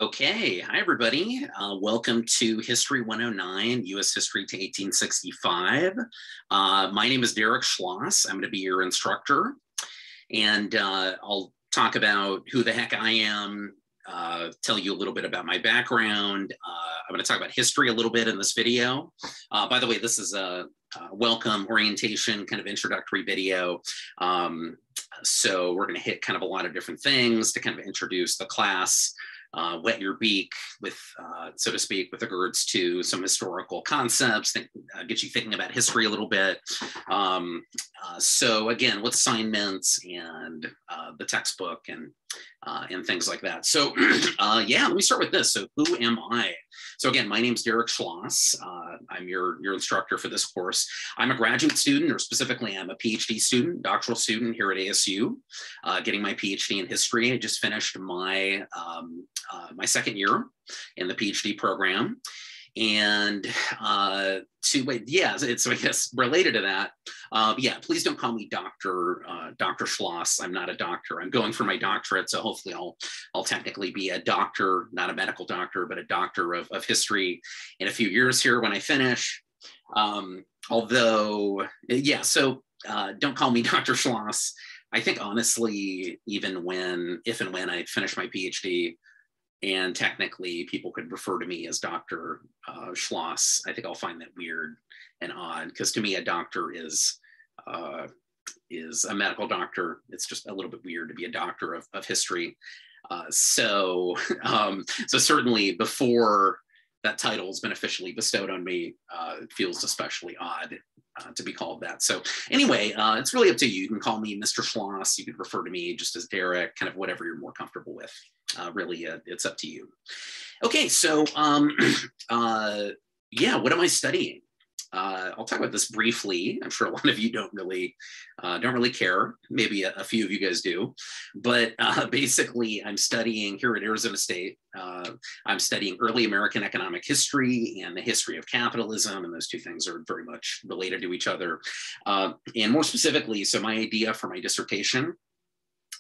Okay, hi everybody. Welcome to History 109, U.S. History to 1865. My name is Derek Schloss. I'm going to be your instructor, and I'll talk about who the heck I am, tell you a little bit about my background. I'm going to talk about history a little bit in this video. By the way, this is a welcome orientation kind of introductory video. So we're going to hit kind of a lot of different things to kind of introduce the class. Wet your beak with, so to speak, with regards to some historical concepts that get you thinking about history a little bit. So again, with assignments and the textbook and things like that. So yeah, let me start with this. So who am I? So again, my name's Derek Schloss. I'm your instructor for this course. I'm a graduate student, or specifically I'm a PhD student, doctoral student here at ASU, getting my PhD in history. I just finished my my second year in the PhD program. And yeah, it's, I guess, related to that. Yeah, please don't call me Dr. Schloss. I'm not a doctor. I'm going for my doctorate, so hopefully I'll technically be a doctor, not a medical doctor, but a doctor of history in a few years here when I finish. Although, yeah, so don't call me Dr. Schloss. I think honestly, even if and when I finish my PhD, and technically people could refer to me as Dr. Schloss, I think I'll find that weird and odd, because to me, a doctor is a medical doctor. It's just a little bit weird to be a doctor of history. So certainly before that title has been officially bestowed on me, it feels especially odd to be called that. So anyway, it's really up to you. You can call me Mr. Schloss. You could refer to me just as Derek, kind of whatever you're more comfortable with. Really, it's up to you. Okay, so yeah, what am I studying? I'll talk about this briefly. I'm sure a lot of you don't really care. Maybe a few of you guys do, but basically, I'm studying here at Arizona State. I'm studying early American economic history and the history of capitalism, and those two things are very much related to each other. And more specifically, so my idea for my dissertation,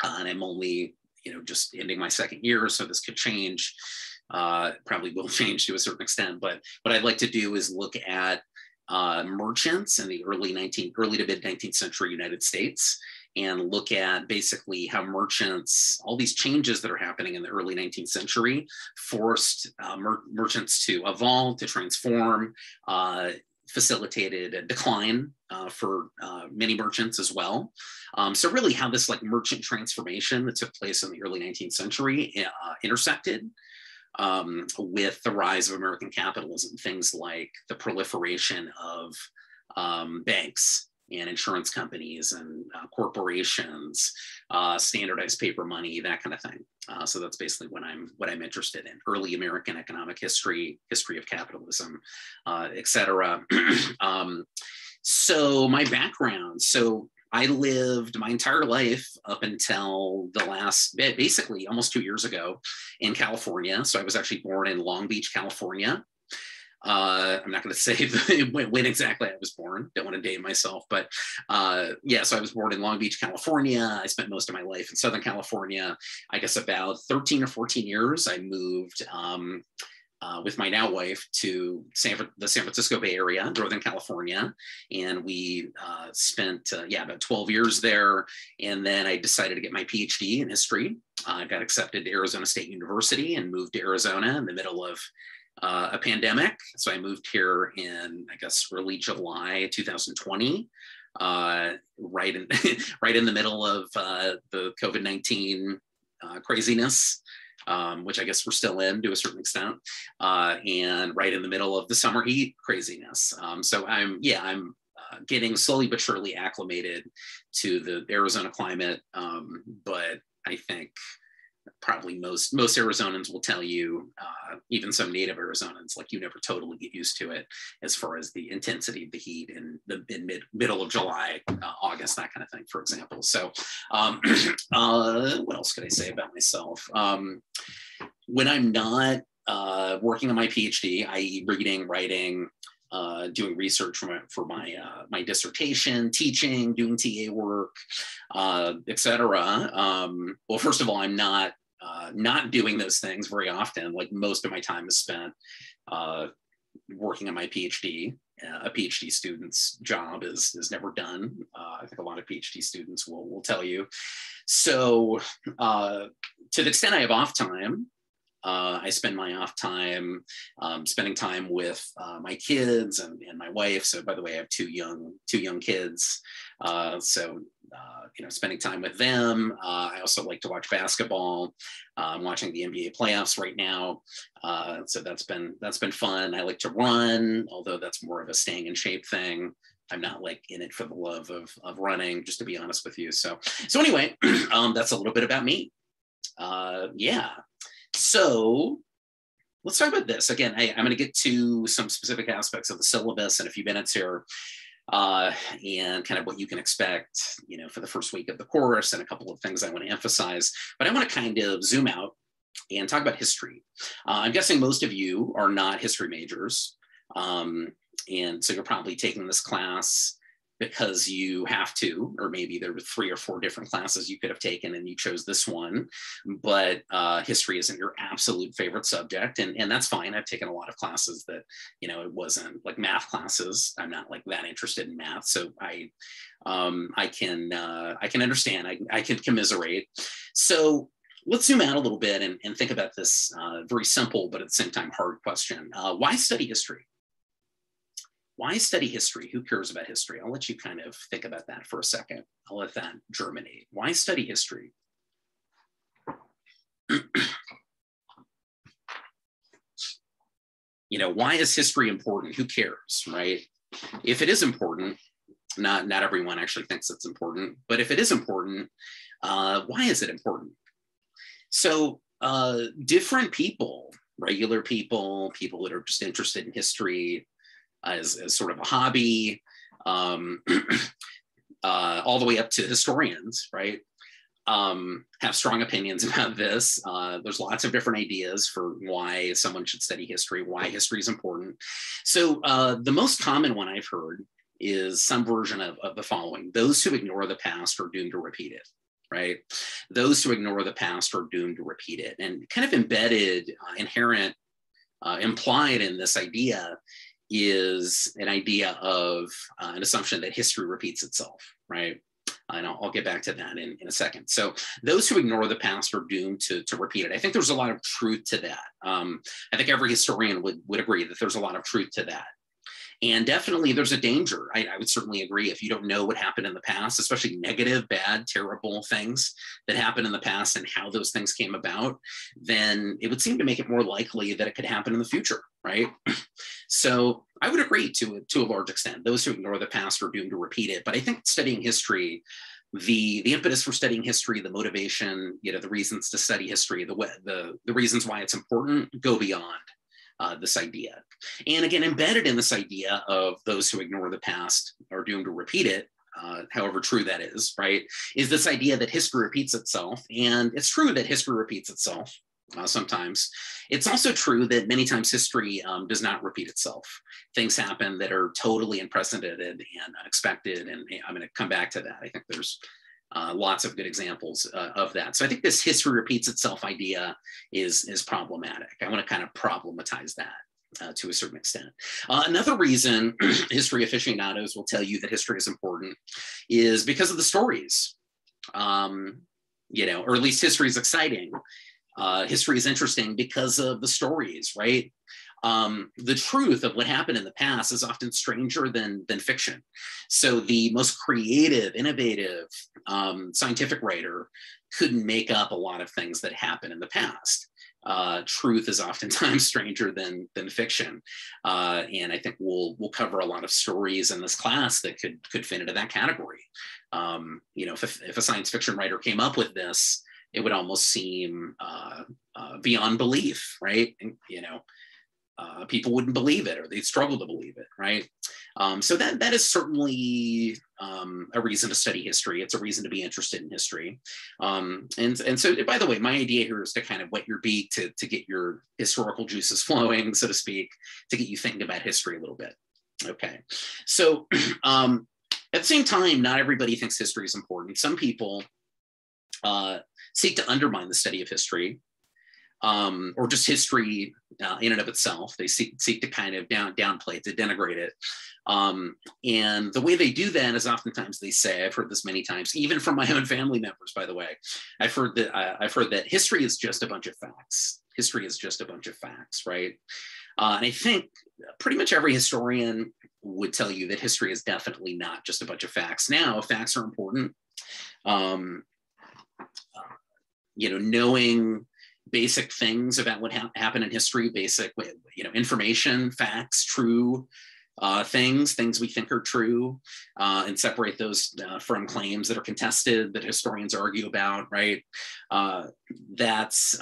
and I'm only just ending my second year, so this could change. Probably will change to a certain extent, but what I'd like to do is look at merchants in the early to mid 19th century United States, and look at basically how merchants, all these changes that are happening in the early 19th century, forced merchants to evolve, to transform, facilitated a decline for many merchants as well. So really how this merchant transformation that took place in the early 19th century intersected with the rise of American capitalism, things like the proliferation of banks and insurance companies and corporations, standardized paper money, that kind of thing. So that's basically what I'm interested in: early American economic history, history of capitalism, etc. So my background. So I lived my entire life up until the last, basically almost 2 years ago, in California. So I was actually born in Long Beach, California. I'm not going to say when exactly I was born. Don't want to date myself, but yeah, so I was born in Long Beach, California. I spent most of my life in Southern California. I guess about 13 or 14 years, I moved with my now wife to the San Francisco Bay Area, Northern California. And we spent, about 12 years there. And then I decided to get my PhD in history. I got accepted to Arizona State University and moved to Arizona in the middle of a pandemic. So I moved here in, I guess, early July 2020, right in the middle of the COVID-19 craziness, which I guess we're still in to a certain extent, and right in the middle of the summer heat craziness. So I'm getting slowly but surely acclimated to the Arizona climate, but I think probably most Arizonans will tell you, even some native Arizonans, you never totally get used to it as far as the intensity of the heat in middle of July, August, that kind of thing, for example. So what else could I say about myself? When I'm not working on my PhD, i.e. reading, writing, doing research for my dissertation, teaching, doing TA work, etc. Well, first of all, I'm not not doing those things very often. Like most of my time is spent working on my PhD. A PhD student's job is never done. I think a lot of PhD students will tell you. So to the extent I have off time, I spend my off time spending time with my kids and my wife. So by the way, I have two young kids. Spending time with them. I also like to watch basketball. I'm watching the NBA playoffs right now. So that's been fun. I like to run, although that's more of a staying in shape thing. I'm not like in it for the love of running, just to be honest with you. So anyway, that's a little bit about me. Yeah. So let's talk about this. Again, I'm going to get to some specific aspects of the syllabus in a few minutes here, and kind of what you can expect, for the first week of the course, and a couple of things I want to emphasize. But I want to kind of zoom out and talk about history. I'm guessing most of you are not history majors, and so you're probably taking this class because you have to, or maybe there were 3 or 4 different classes you could have taken and you chose this one, but history isn't your absolute favorite subject, and that's fine. I've taken a lot of classes that, it wasn't like math classes. I'm not like that interested in math, so I can understand. I can commiserate. So let's zoom out a little bit and think about this very simple, but at the same time hard question. Why study history? Why study history? Who cares about history? I'll let you kind of think about that for a second. I'll let that germinate. Why study history? Why is history important? Who cares, right? If it is important, not everyone actually thinks it's important, but if it is important, why is it important? So different people, regular people that are just interested in history, as sort of a hobby, all the way up to historians, right? Have strong opinions about this. There's lots of different ideas for why someone should study history, why history is important. So the most common one I've heard is some version of the following: those who ignore the past are doomed to repeat it. Right? Those who ignore the past are doomed to repeat it. And kind of embedded, inherent, implied in this idea is an idea of an assumption that history repeats itself, right? And I'll get back to that in a second. So those who ignore the past are doomed to repeat it. I think there's a lot of truth to that. I think every historian would agree that there's a lot of truth to that. And definitely there's a danger. I would certainly agree. If you don't know what happened in the past, especially negative, bad, terrible things that happened in the past and how those things came about, then it would seem to make it more likely that it could happen in the future, right? So I would agree to a large extent. Those who ignore the past are doomed to repeat it. But I think studying history, the impetus for studying history, the motivation, the reasons to study history, the reasons why it's important go beyond this idea. And again, embedded in this idea of those who ignore the past are doomed to repeat it, however true that is, right, is this idea that history repeats itself. And it's true that history repeats itself sometimes. It's also true that many times history does not repeat itself. Things happen that are totally unprecedented and unexpected. And I'm going to come back to that. I think there's lots of good examples of that. So I think this history repeats itself idea is problematic. I want to kind of problematize that to a certain extent. Another reason history aficionados will tell you that history is important is because of the stories. Or at least history is exciting. History is interesting because of the stories, right? The truth of what happened in the past is often stranger than fiction. So the most creative, innovative, scientific writer couldn't make up a lot of things that happened in the past. Truth is oftentimes stranger than fiction, and I think we'll cover a lot of stories in this class that could fit into that category. If a science fiction writer came up with this, it would almost seem beyond belief, right? And, people wouldn't believe it, or they'd struggle to believe it, right? So that is certainly a reason to study history. It's a reason to be interested in history. And so, by the way, my idea here is to kind of whet your beak to get your historical juices flowing, so to speak, to get you thinking about history a little bit. Okay, so at the same time, not everybody thinks history is important. Some people seek to undermine the study of history, or just history in and of itself. They seek to kind of downplay it, to denigrate it. And the way they do that is oftentimes they say, I've heard this many times, even from my own family members, by the way, I've heard that history is just a bunch of facts. History is just a bunch of facts, right? And I think pretty much every historian would tell you that history is definitely not just a bunch of facts. Now, facts are important. Knowing basic things about what happened in history, basic, information, facts, true things we think are true, and separate those from claims that are contested, that historians argue about, right? That's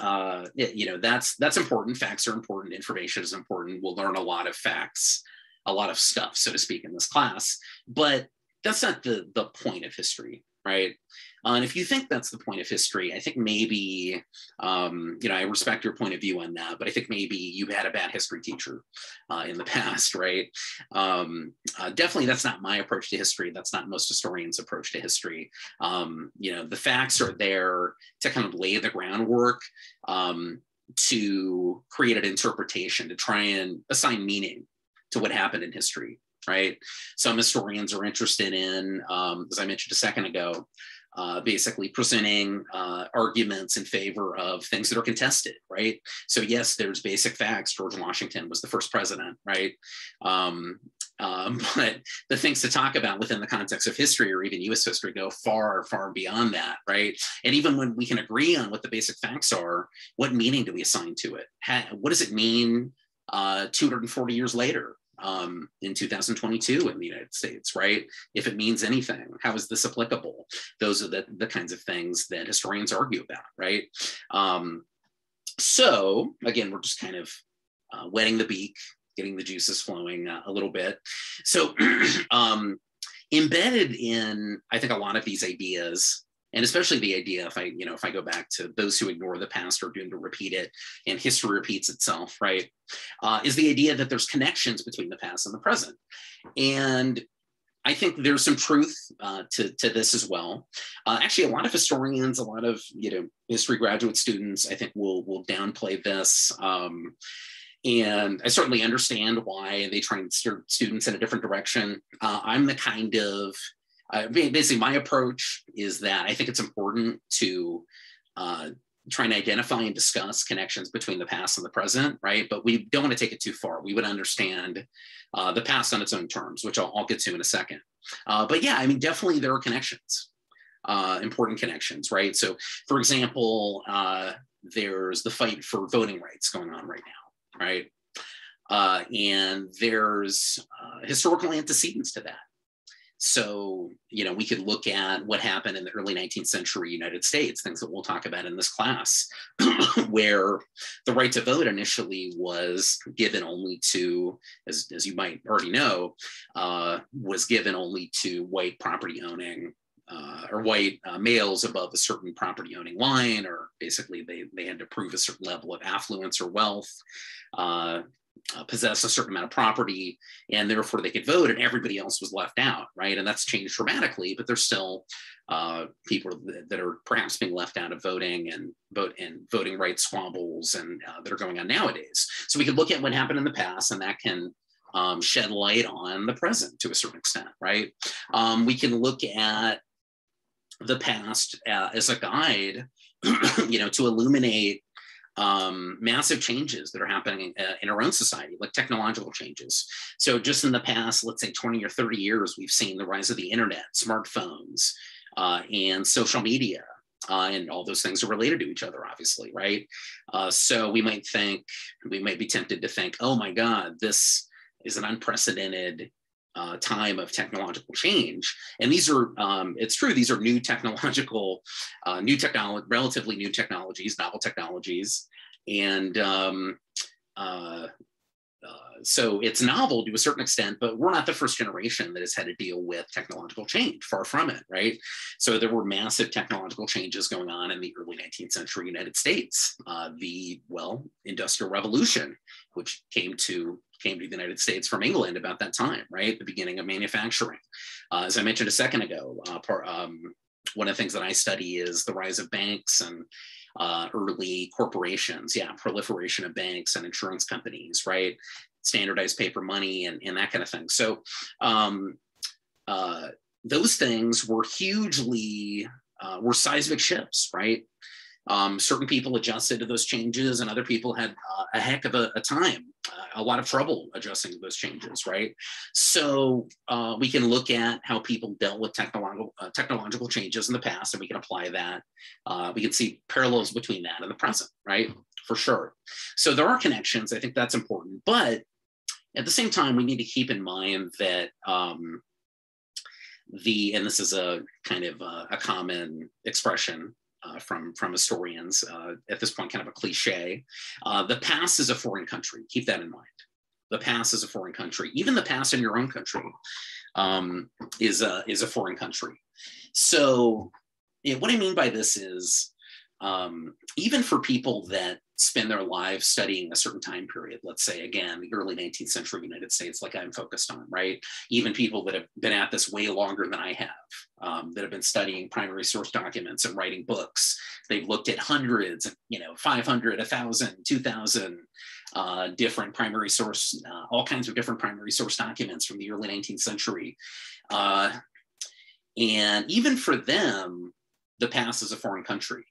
important. Facts are important. Information is important. We'll learn a lot of facts, a lot of stuff, so to speak, in this class, but that's not the point of history, right? And if you think that's the point of history, I think maybe, I respect your point of view on that, but I think maybe you had a bad history teacher in the past, right? Definitely that's not my approach to history. That's not most historians' approach to history. The facts are there to kind of lay the groundwork to create an interpretation, to try and assign meaning to what happened in history, right? Some historians are interested in, as I mentioned a second ago, basically presenting arguments in favor of things that are contested, right? So yes, there's basic facts. George Washington was the first president, right? But the things to talk about within the context of history, or even US history, go far, far beyond that, right? And even when we can agree on what the basic facts are, what meaning do we assign to it? What does it mean 240 years later? In 2022 in the United States, right? If it means anything, how is this applicable? Those are the kinds of things that historians argue about, right? So again, we're just kind of wetting the beak, getting the juices flowing a little bit. So embedded in, I think, a lot of these ideas, and especially the idea, if I go back to those who ignore the past are doomed to repeat it, and history repeats itself, right? Is the idea that there's connections between the past and the present. And I think there's some truth to this as well. Actually, a lot of historians, a lot of history graduate students, I think will downplay this. And I certainly understand why they try and steer students in a different direction. I'm the kind of basically, my approach is that I think it's important to try and identify and discuss connections between the past and the present, right? But we don't want to take it too far. We would understand the past on its own terms, which I'll get to in a second. But yeah, I mean, definitely there are connections, important connections, right? So for example, there's the fight for voting rights going on right now, right? And there's historical antecedents to that. So, we could look at what happened in the early 19th century United States, things that we'll talk about in this class, where the right to vote initially was given only to, as you might already know, was given only to white property owning or white males above a certain property owning line, or basically they had to prove a certain level of affluence or wealth, possess a certain amount of property, and therefore they could vote, and everybody else was left out, right? And that's changed dramatically, but there's still people that are perhaps being left out of voting and voting rights squabbles and that are going on nowadays. So we could look at what happened in the past, and that can shed light on the present to a certain extent, right? We can look at the past as a guide, to illuminate massive changes that are happening in our own society, like technological changes. So just in the past, let's say 20 or 30 years, we've seen the rise of the internet, smartphones, and social media, and all those things are related to each other, obviously, right? So we might be tempted to think, oh my God, this is an unprecedented time of technological change. And these are, it's true, these are relatively new technologies, novel technologies. And so it's novel to a certain extent, but we're not the first generation that has had to deal with technological change, far from it, right? So there were massive technological changes going on in the early 19th century United States. The Industrial Revolution, which came to the United States from England about that time, right? The beginning of manufacturing. As I mentioned a second ago, one of the things that I study is the rise of banks and early corporations, proliferation of banks and insurance companies, right? Standardized paper money and that kind of thing. So those things were hugely, were seismic shifts, right? Certain people adjusted to those changes and other people had a heck of a time, a lot of trouble adjusting to those changes, right? So we can look at how people dealt with technological changes in the past, and we can apply that. We can see parallels between that and the present, right? For sure. So there are connections. I think that's important. But at the same time, we need to keep in mind that and this is a kind of a common expression from historians, at this point, kind of a cliche. The past is a foreign country. Keep that in mind. The past is a foreign country. Even the past in your own country is a foreign country. So what I mean by this is, even for people that spend their lives studying a certain time period, let's say, again, the early 19th century United States, like I'm focused on, right? Even people that have been at this way longer than I have, that have been studying primary source documents and writing books. They've looked at hundreds, 500, 1,000, 2,000 different primary source, all kinds of different primary source documents from the early 19th century. And even for them, the past is a foreign country.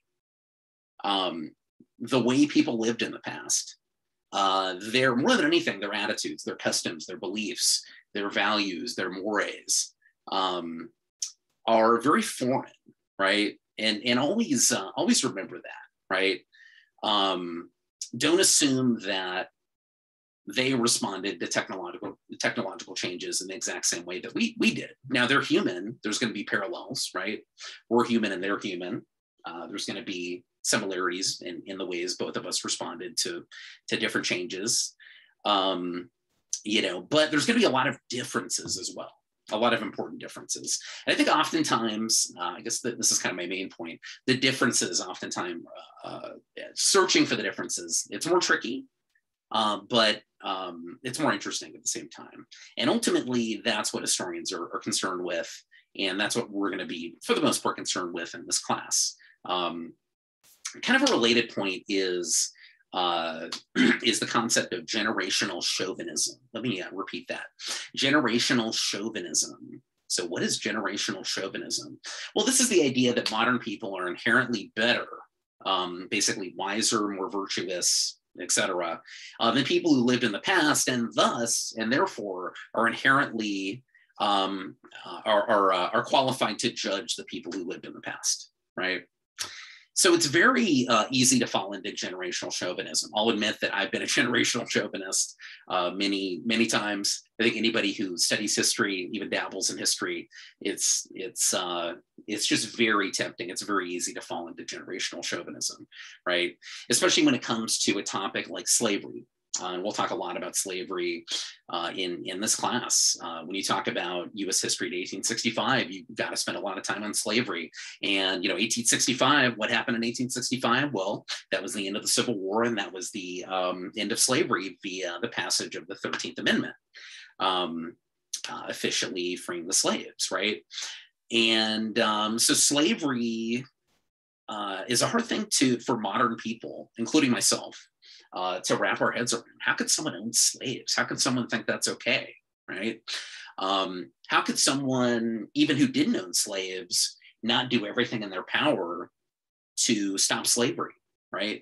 The way people lived in the past, their, more than anything, their attitudes, their customs, their beliefs, their values, their mores, are very foreign, right? And always remember that, right? Don't assume that they responded to technological changes in the exact same way that we did. Now, they're human. There's going to be parallels, right? We're human and they're human. There's going to be similarities in the ways both of us responded to different changes, but there's going to be a lot of differences as well, a lot of important differences. And I think oftentimes, I guess this is kind of my main point, the differences oftentimes, searching for the differences, it's more tricky, but it's more interesting at the same time. And ultimately, that's what historians are concerned with. And that's what we're going to be, for the most part, concerned with in this class. Kind of a related point is the concept of generational chauvinism. Let me repeat that. Generational chauvinism. So what is generational chauvinism? Well, this is the idea that modern people are inherently better, basically wiser, more virtuous, etc., than people who lived in the past, and thus, and therefore, are inherently are qualified to judge the people who lived in the past, right? So it's very easy to fall into generational chauvinism. I'll admit that I've been a generational chauvinist many times. I think anybody who studies history, even dabbles in history, it's just very tempting. It's very easy to fall into generational chauvinism, right? Especially when it comes to a topic like slavery. And we'll talk a lot about slavery in this class. When you talk about U.S. history to 1865, you've got to spend a lot of time on slavery. And 1865, what happened in 1865? Well, that was the end of the Civil War, and that was the end of slavery via the passage of the 13th Amendment, officially freeing the slaves, right? And so slavery is a hard thing for modern people, including myself, to wrap our heads around. How could someone own slaves? How could someone think that's okay, right? How could someone, even who didn't own slaves, not do everything in their power to stop slavery, right?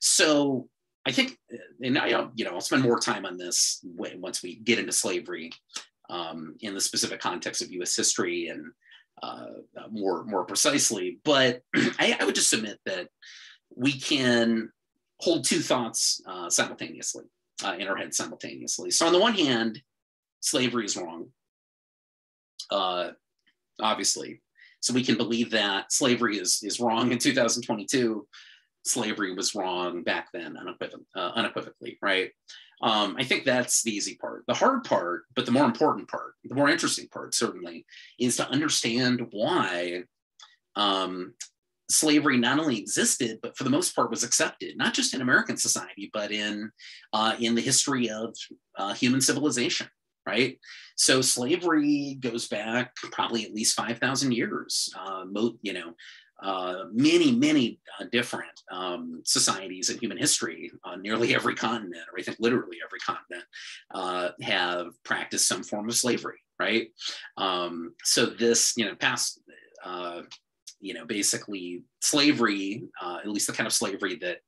So I think, and I'll spend more time on this once we get into slavery in the specific context of U.S. history and more precisely. But I would just submit that we can hold two thoughts simultaneously, in our head simultaneously. So on the one hand, slavery is wrong, obviously. So we can believe that slavery is wrong in 2022. Slavery was wrong back then, unequivocally, right? I think that's the easy part. The hard part, but the more important part, the more interesting part, certainly, is to understand why slavery not only existed, but for the most part was accepted, not just in American society, but in the history of human civilization, right? So slavery goes back probably at least 5,000 years. Many different societies in human history on nearly every continent, or I think literally every continent, have practiced some form of slavery, right? So this, past, basically slavery, at least the kind of slavery that,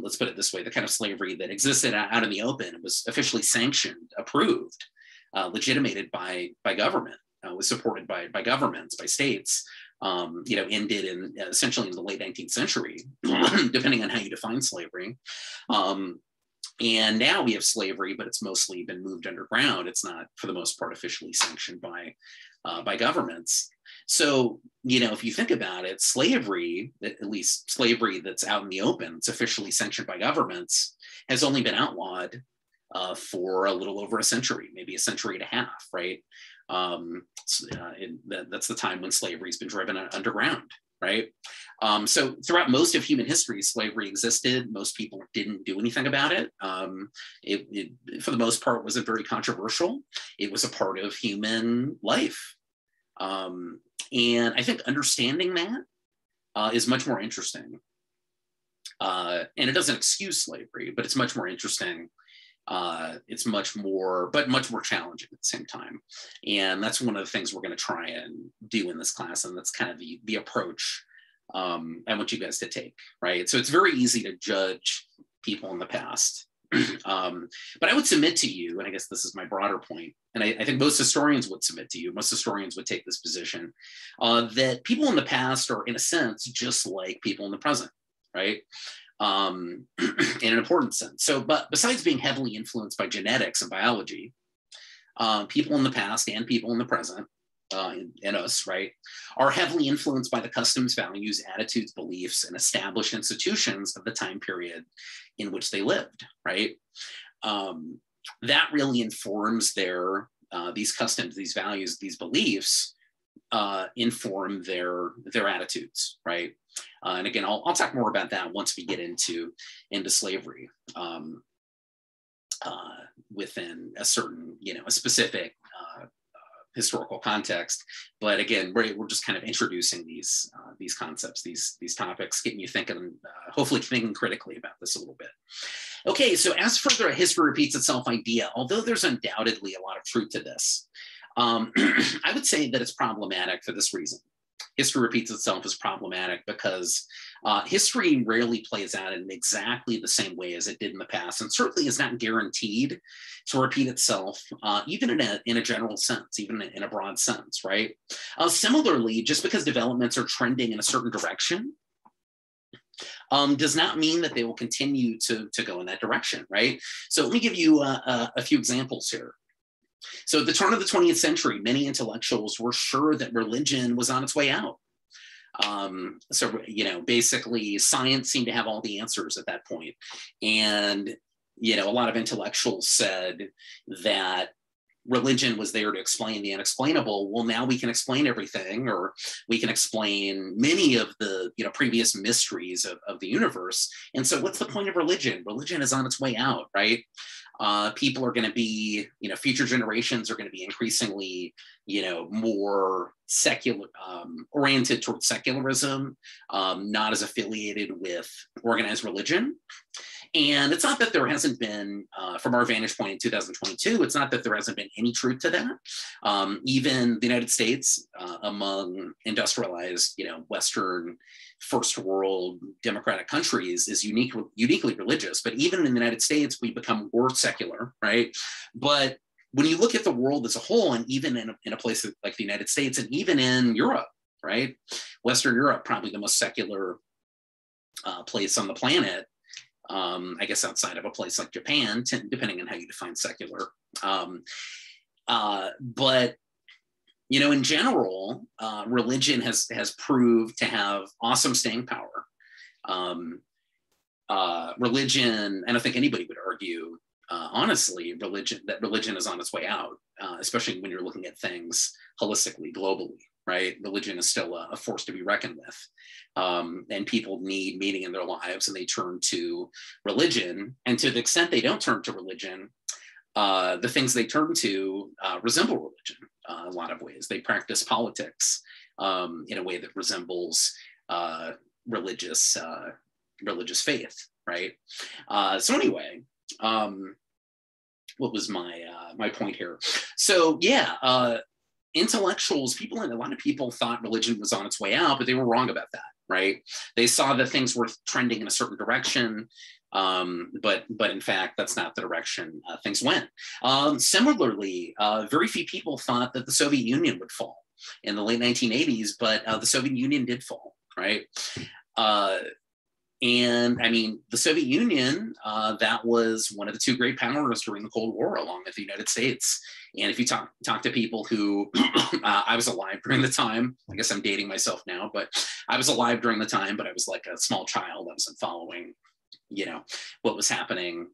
let's put it this way, the kind of slavery that existed out in the open was officially sanctioned, approved, legitimated by government, was supported by governments, by states, ended in essentially in the late 19th century, depending on how you define slavery. And now we have slavery, but it's mostly been moved underground. It's not, for the most part, officially sanctioned by governments. So, if you think about it, slavery, at least slavery that's out in the open, it's officially sanctioned by governments, has only been outlawed for a little over a century, maybe a century and a half, right? That's the time when slavery's been driven underground, right? So throughout most of human history, slavery existed. Most people didn't do anything about it. It for the most part, wasn't very controversial. It was a part of human life. And I think understanding that is much more interesting. And it doesn't excuse slavery, but it's much more interesting. It's much more challenging at the same time. And that's one of the things we're going to try and do in this class. And that's kind of the approach I want you guys to take, right? So it's very easy to judge people in the past. But I would submit to you, and I guess this is my broader point, and I think most historians would submit to you, most historians would take this position, that people in the past are, in a sense, just like people in the present, right? In an important sense. So, but besides being heavily influenced by genetics and biology, people in the past and people in the present, and us, right, are heavily influenced by the customs, values, attitudes, beliefs, and established institutions of the time period in which they lived, right? That really informs these customs, these values, these beliefs, inform their attitudes, right? And again, I'll talk more about that once we get into slavery within a certain, a specific historical context. But again, we're just kind of introducing these concepts, these topics, getting you thinking, hopefully thinking critically about this a little bit. Okay, so as for the history repeats itself idea, although there's undoubtedly a lot of truth to this, I would say that it's problematic for this reason. History repeats itself is problematic because history rarely plays out in exactly the same way as it did in the past, and certainly is not guaranteed to repeat itself, even in a general sense, even in a broad sense, right? Similarly, just because developments are trending in a certain direction does not mean that they will continue to go in that direction, right? So let me give you a few examples here. So at the turn of the 20th century, many intellectuals were sure that religion was on its way out. Basically science seemed to have all the answers at that point. And, a lot of intellectuals said that religion was there to explain the unexplainable. Well, now we can explain everything, or we can explain many of the previous mysteries of the universe. And so what's the point of religion? Religion is on its way out, right? People are going to be, future generations are going to be increasingly, more secular, oriented towards secularism, not as affiliated with organized religion. And it's not that there hasn't been, from our vantage point in 2022, it's not that there hasn't been any truth to that. Even the United States, among industrialized, Western first world democratic countries, is uniquely religious. But even in the United States, we become more secular, right? But when you look at the world as a whole, and even in a place like the United States, and even in Europe, right? Western Europe, probably the most secular place on the planet, I guess outside of a place like Japan, depending on how you define secular. But in general, religion has proved to have awesome staying power. Religion, I don't think anybody would argue, honestly, religion is on its way out, especially when you're looking at things holistically, globally, right? Religion is still a force to be reckoned with. And people need meaning in their lives, and they turn to religion. And to the extent they don't turn to religion, the things they turn to resemble religion in a lot of ways. They practice politics in a way that resembles religious faith, right? So anyway, what was my point here? So yeah, intellectuals, a lot of people thought religion was on its way out, but they were wrong about that, right? They saw that things were trending in a certain direction, but in fact, that's not the direction things went. Similarly, very few people thought that the Soviet Union would fall in the late 1980s, but the Soviet Union did fall, right? And I mean, the Soviet Union, that was one of the two great powers during the Cold War, along with the United States. And if you talk to people who, I was alive during the time, I guess I'm dating myself now, but I was alive during the time, but I was like a small child. I wasn't following, what was happening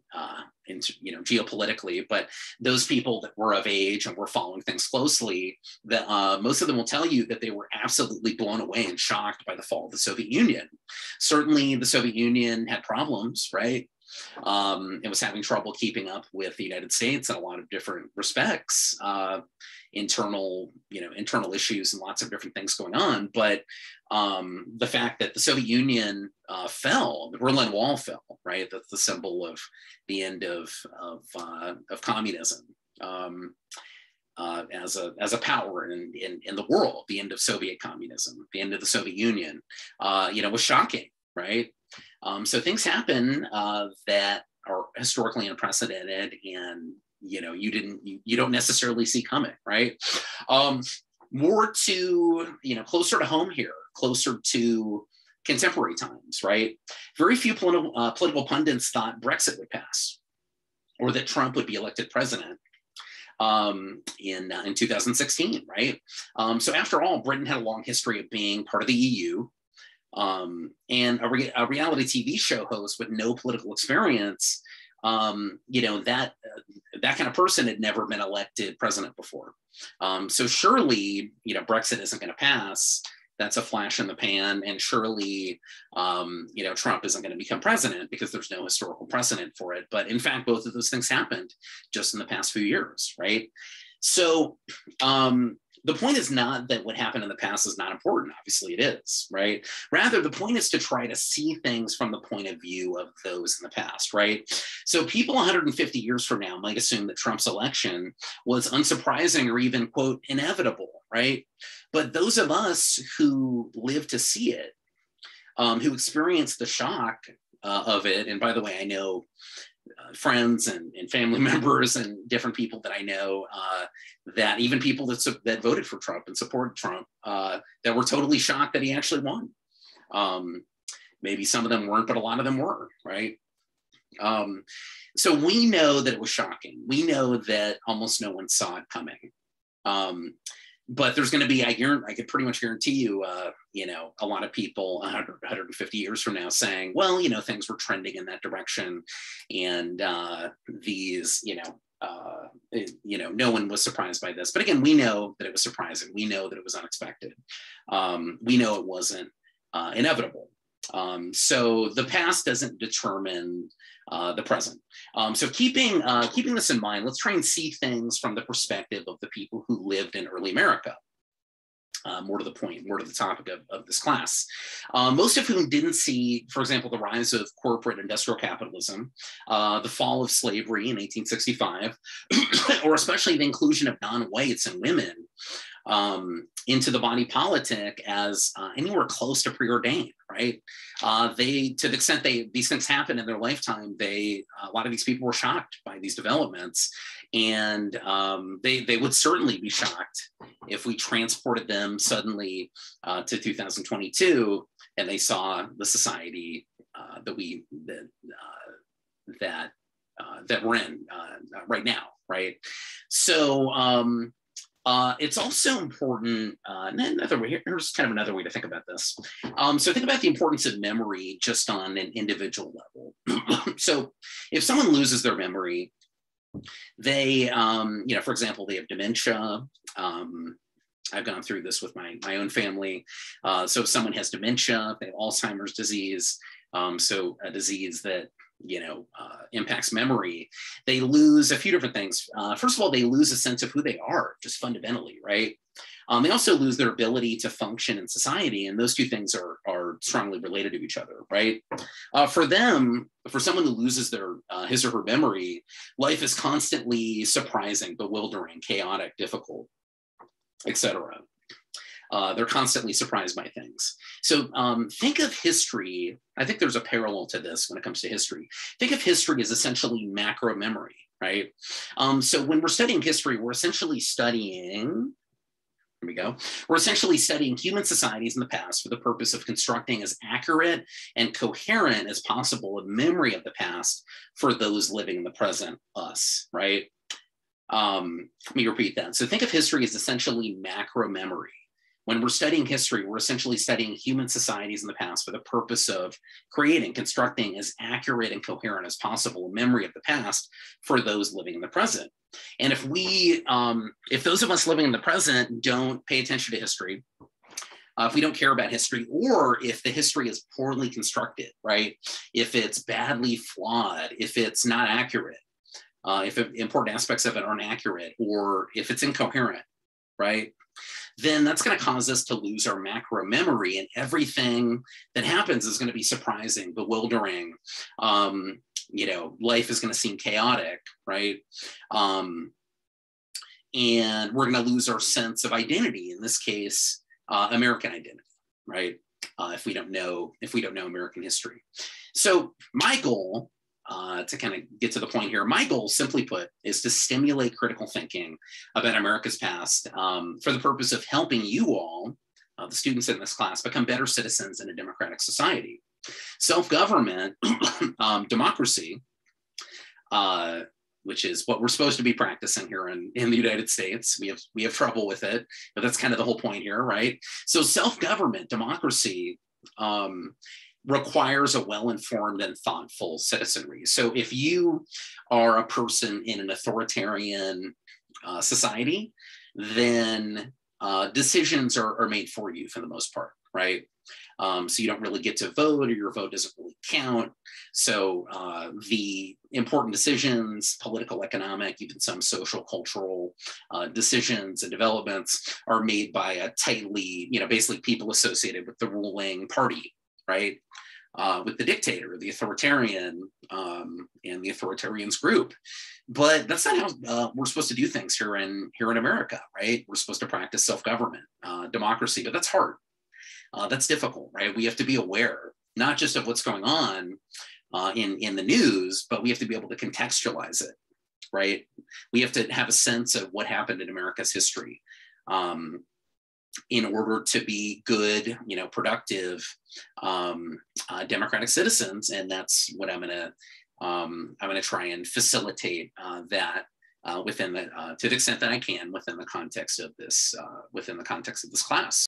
geopolitically. But those people that were of age and were following things closely, that most of them will tell you that they were absolutely blown away and shocked by the fall of the Soviet Union. Certainly the Soviet Union had problems, right? It was having trouble keeping up with the United States in a lot of different respects, internal issues and lots of different things going on. But the fact that the Soviet Union fell, the Berlin Wall fell, right? That's the symbol of the end of communism as a power in the world, the end of Soviet communism, the end of the Soviet Union, was shocking, right? So things happen that are historically unprecedented, and you don't necessarily see coming, right? More to closer to home here, closer to contemporary times, right? Very few political pundits thought Brexit would pass, or that Trump would be elected president in 2016, right? So after all, Britain had a long history of being part of the EU. And a reality TV show host with no political experience, that kind of person had never been elected president before. So surely, Brexit isn't going to pass. That's a flash in the pan. And surely, Trump isn't going to become president because there's no historical precedent for it. But in fact, both of those things happened just in the past few years, right? So, the point is not that what happened in the past is not important. Obviously it is, right? Rather, the point is to try to see things from the point of view of those in the past, right? So people 150 years from now might assume that Trump's election was unsurprising or even, quote, inevitable, right? But those of us who live to see it, who experienced the shock of it, and by the way, I know friends and family members and different people that I know, that even people that voted for Trump and supported Trump, that were totally shocked that he actually won. Maybe some of them weren't, but a lot of them were, right? So we know that it was shocking. We know that almost no one saw it coming. But there's going to be, I could pretty much guarantee you, a lot of people 150 years from now saying, well, things were trending in that direction. And these, no one was surprised by this. But again, we know that it was surprising. We know that it was unexpected. We know it wasn't inevitable. So the past doesn't determine the present. So keeping this in mind, let's try and see things from the perspective of the people who lived in early America. More to the point, more to the topic of this class. Most of whom didn't see, for example, the rise of corporate industrial capitalism, the fall of slavery in 1865, or especially the inclusion of non-whites and women into the body politic as anywhere close to preordained, right? To the extent these things happen in their lifetime, a lot of these people were shocked by these developments, and they would certainly be shocked if we transported them suddenly to 2022 and they saw the society that we're in right now, right? So. It's also important, here's kind of another way to think about this. So think about the importance of memory just on an individual level. So if someone loses their memory, they, for example, they have dementia. I've gone through this with my own family. So if someone has dementia, they have Alzheimer's disease, so a disease that impacts memory, they lose a few different things. First of all, they lose a sense of who they are, just fundamentally, right? They also lose their ability to function in society, and those two things are strongly related to each other, right? For them, for someone who loses their his or her memory, life is constantly surprising, bewildering, chaotic, difficult, etc. They're constantly surprised by things. So think of history. I think there's a parallel to this when it comes to history. Think of history as essentially macro memory, right? So when we're studying history, we're essentially studying, here we go. We're essentially studying human societies in the past for the purpose of constructing as accurate and coherent as possible a memory of the past for those living in the present, us, right? Let me repeat that. So think of history as essentially macro memory. When we're studying history, we're essentially studying human societies in the past for the purpose of creating, constructing as accurate and coherent as possible a memory of the past for those living in the present. And if those of us living in the present don't pay attention to history, if we don't care about history, or if the history is poorly constructed, right? If it's badly flawed, if it's not accurate, if important aspects of it aren't accurate, or if it's incoherent, right? Then that's going to cause us to lose our macro memory, and everything that happens is going to be surprising, bewildering. Life is going to seem chaotic, right? And we're going to lose our sense of identity. In this case, American identity, right? If we don't know American history. So my goal, to kind of get to the point here, my goal, simply put, is to stimulate critical thinking about America's past for the purpose of helping you all, the students in this class, become better citizens in a democratic society. Self-government, democracy, which is what we're supposed to be practicing here in the United States. We have trouble with it, but that's kind of the whole point here, right? So self-government, democracy, requires a well-informed and thoughtful citizenry. So if you are a person in an authoritarian society, then decisions are made for you for the most part, right? So you don't really get to vote, or your vote doesn't really count. So the important decisions, political, economic, even some social, cultural decisions and developments are made by a tightly, basically people associated with the ruling party, right? With the dictator, the authoritarian, and the authoritarian's group. But that's not how we're supposed to do things here in America, right? We're supposed to practice self-government, democracy, but that's hard. That's difficult, right? We have to be aware, not just of what's going on in the news, but we have to be able to contextualize it, right? We have to have a sense of what happened in America's history in order to be good, productive, democratic citizens. And that's what I'm gonna try and facilitate that within to the extent that I can within the context of this class.